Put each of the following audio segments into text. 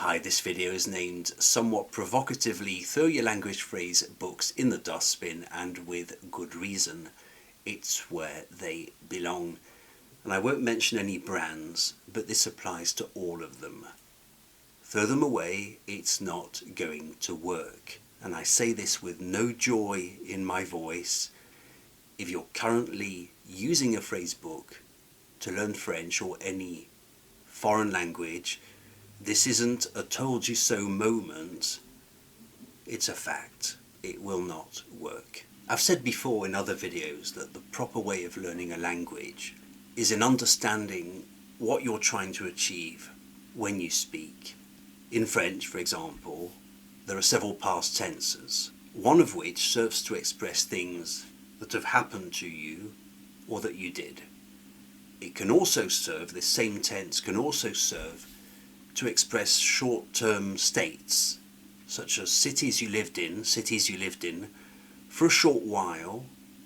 Hi, this video is named somewhat provocatively Throw Your Language Phrase Books in the Dustbin, and with good reason. It's where they belong. And I won't mention any brands, but this applies to all of them. Throw them away, it's not going to work. And I say this with no joy in my voice. If you're currently using a phrase book to learn French or any foreign language, this isn't a told you so moment, it's a fact. It will not work. I've said before in other videos that the proper way of learning a language is in understanding what you're trying to achieve when you speak. In French, for example, there are several past tenses, one of which serves to express things that have happened to you or that you did. It can also serve, this same tense can also serve to express short-term states, such as cities you lived in for a short while,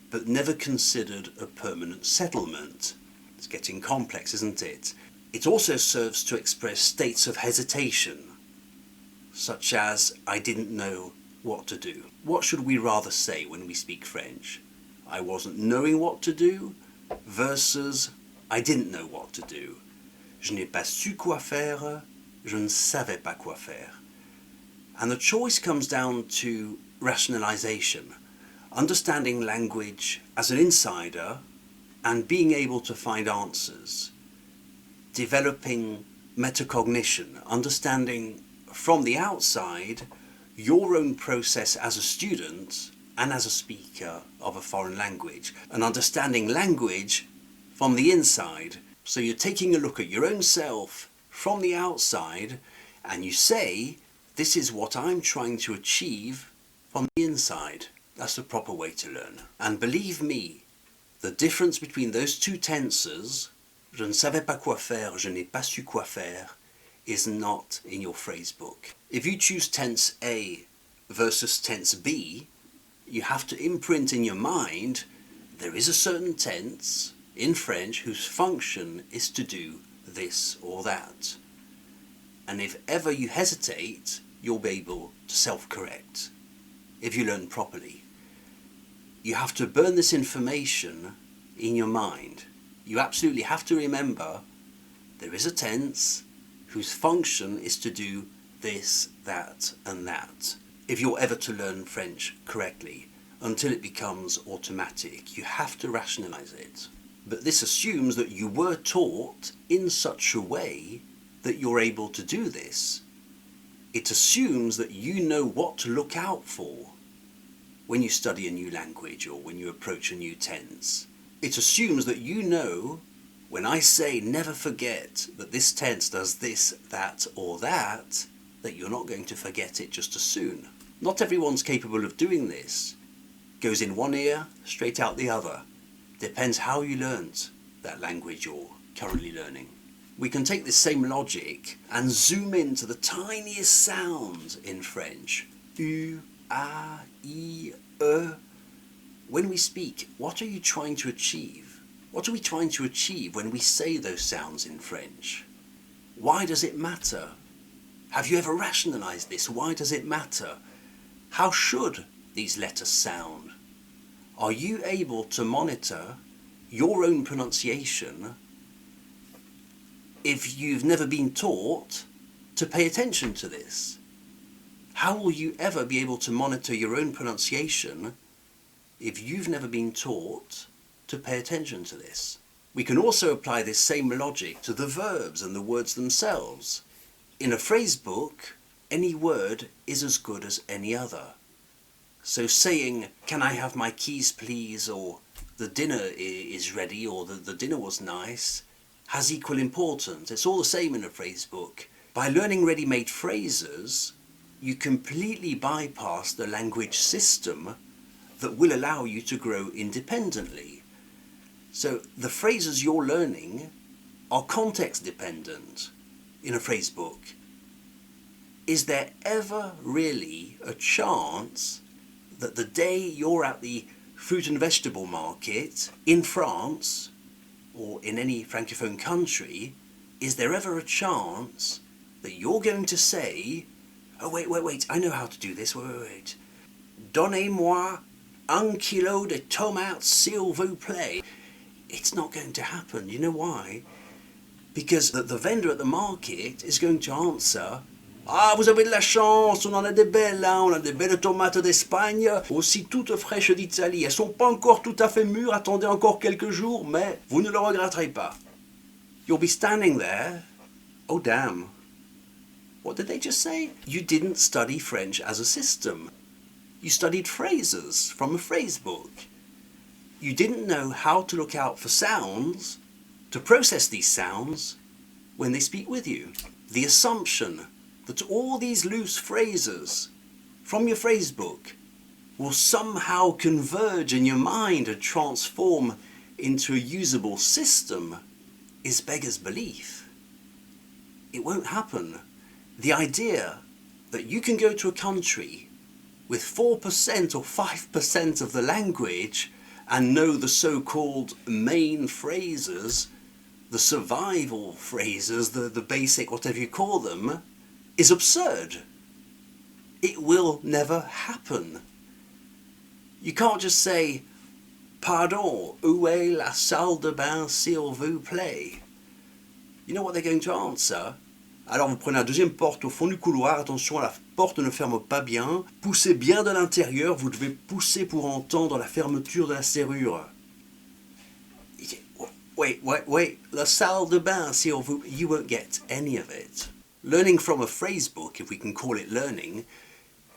but never considered a permanent settlement. It's getting complex, isn't it? It also serves to express states of hesitation, such as I didn't know what to do. What should we rather say when we speak French? I wasn't knowing what to do versus I didn't know what to do. Je n'ai pas su quoi faire, je ne savais pas quoi faire. And the choice comes down to rationalization, understanding language as an insider and being able to find answers, developing metacognition, understanding from the outside your own process as a student and as a speaker of a foreign language, and understanding language from the inside. So you're taking a look at your own self from the outside and you say, this is what I'm trying to achieve from the inside. That's the proper way to learn. And believe me, the difference between those two tenses, je ne savais pas quoi faire, je n'ai pas su quoi faire, is not in your phrase book. If you choose tense A versus tense B, you have to imprint in your mind there is a certain tense in French whose function is to do this or that. And if ever you hesitate, you'll be able to self-correct if you learn properly. You have to burn this information in your mind. You absolutely have to remember there is a tense whose function is to do this, that, and that. If you're ever to learn French correctly, until it becomes automatic, you have to rationalize it. But this assumes that you were taught in such a way that you're able to do this. It assumes that you know what to look out for when you study a new language or when you approach a new tense. It assumes that you know, when I say never forget that this tense does this, that, or that you're not going to forget it just as soon. Not everyone's capable of doing this. Goes in one ear, straight out the other. Depends how you learnt that language you're currently learning. We can take this same logic and zoom into the tiniest sounds in French. U, a, I, e. When we speak, what are you trying to achieve? What are we trying to achieve when we say those sounds in French? Why does it matter? Have you ever rationalized this? Why does it matter? How should these letters sound? Are you able to monitor your own pronunciation if you've never been taught to pay attention to this? How will you ever be able to monitor your own pronunciation if you've never been taught to pay attention to this? We can also apply this same logic to the verbs and the words themselves. In a phrase book, any word is as good as any other. So saying, can I have my keys please, or the dinner is ready, or the dinner was nice, has equal importance. It's all the same in a phrase book. By learning ready-made phrases, you completely bypass the language system that will allow you to grow independently. So the phrases you're learning are context dependent in a phrase book. Is there ever really a chance that the day you're at the fruit and vegetable market in France or in any francophone country, is there ever a chance that you're going to say, oh wait, I know how to do this, wait. Donnez-moi 1 kilo de tomates s'il vous plaît. It's not going to happen. You know why? Because the vendor at the market is going to answer, ah, vous avez de la chance, on en a des belles, hein, on a des belles tomates d'Espagne, aussi toutes fraîches d'Italie. Elles sont pas encore tout à fait mûres, attendez encore quelques jours, mais vous ne le regretterez pas. You'll be standing there, oh damn, what did they just say? You didn't study French as a system. You studied phrases from a phrasebook. You didn't know how to look out for sounds, to process these sounds when they speak with you. The assumption that all these loose phrases from your phrasebook will somehow converge in your mind and transform into a usable system is beggars belief. It won't happen. The idea that you can go to a country with 4% or 5% of the language and know the so-called main phrases, the survival phrases, the basic whatever you call them, is absurd. It will never happen. You can't just say, pardon, où est la salle de bain s'il vous plaît? You know what they're going to answer? Alors vous prenez la deuxième porte au fond du couloir, attention, la porte ne ferme pas bien, poussez bien de l'intérieur, vous devez pousser pour entendre la fermeture de la serrure. Wait, la salle de bain, s'il vous... You won't get any of it. Learning from a phrasebook, if we can call it learning,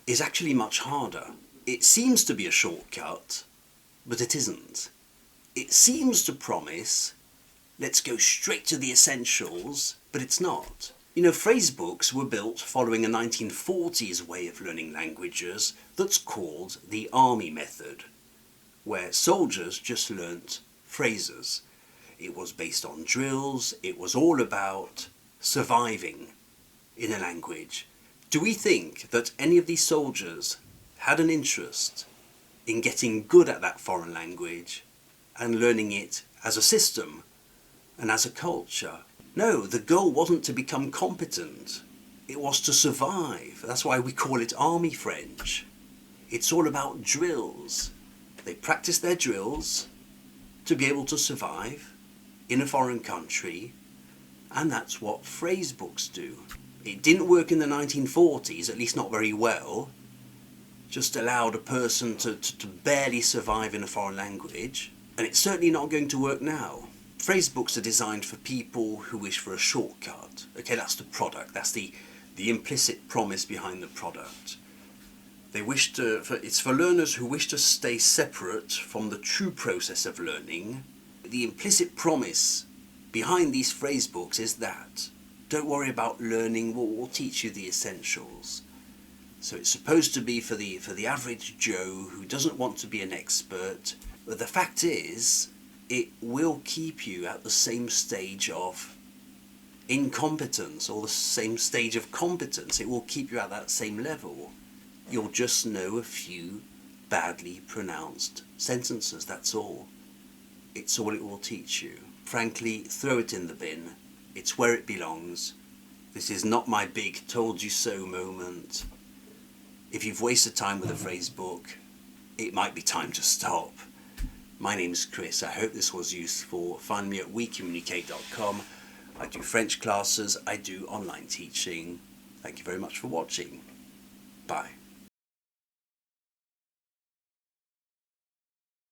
is actually much harder. It seems to be a shortcut, but it isn't. It seems to promise, let's go straight to the essentials, but it's not. You know, phrasebooks were built following a 1940s way of learning languages that's called the army method, where soldiers just learnt phrases. It was based on drills, it was all about surviving in a language. Do we think that any of these soldiers had an interest in getting good at that foreign language and learning it as a system and as a culture? No, the goal wasn't to become competent. It was to survive. That's why we call it Army French. It's all about drills. They practice their drills to be able to survive in a foreign country, and that's what phrasebooks do. It didn't work in the 1940s, at least not very well. Just allowed a person to barely survive in a foreign language, and it's certainly not going to work now. Phrasebooks are designed for people who wish for a shortcut. Okay, that's the product. That's the implicit promise behind the product. They wish to. It's for learners who wish to stay separate from the true process of learning. The implicit promise behind these phrasebooks is that don't worry about learning. We'll teach you the essentials. So it's supposed to be for the average Joe who doesn't want to be an expert. But the fact is, it will keep you at the same stage of incompetence or the same stage of competence. It will keep you at that same level. You'll just know a few badly pronounced sentences, that's all. It's all it will teach you. Frankly, throw it in the bin. It's where it belongs. This is not my big told you so moment. If you've wasted time with a phrasebook, it might be time to stop. My name's Chris. I hope this was useful. Find me at wecommunicate.com. I do French classes. I do online teaching. Thank you very much for watching. Bye.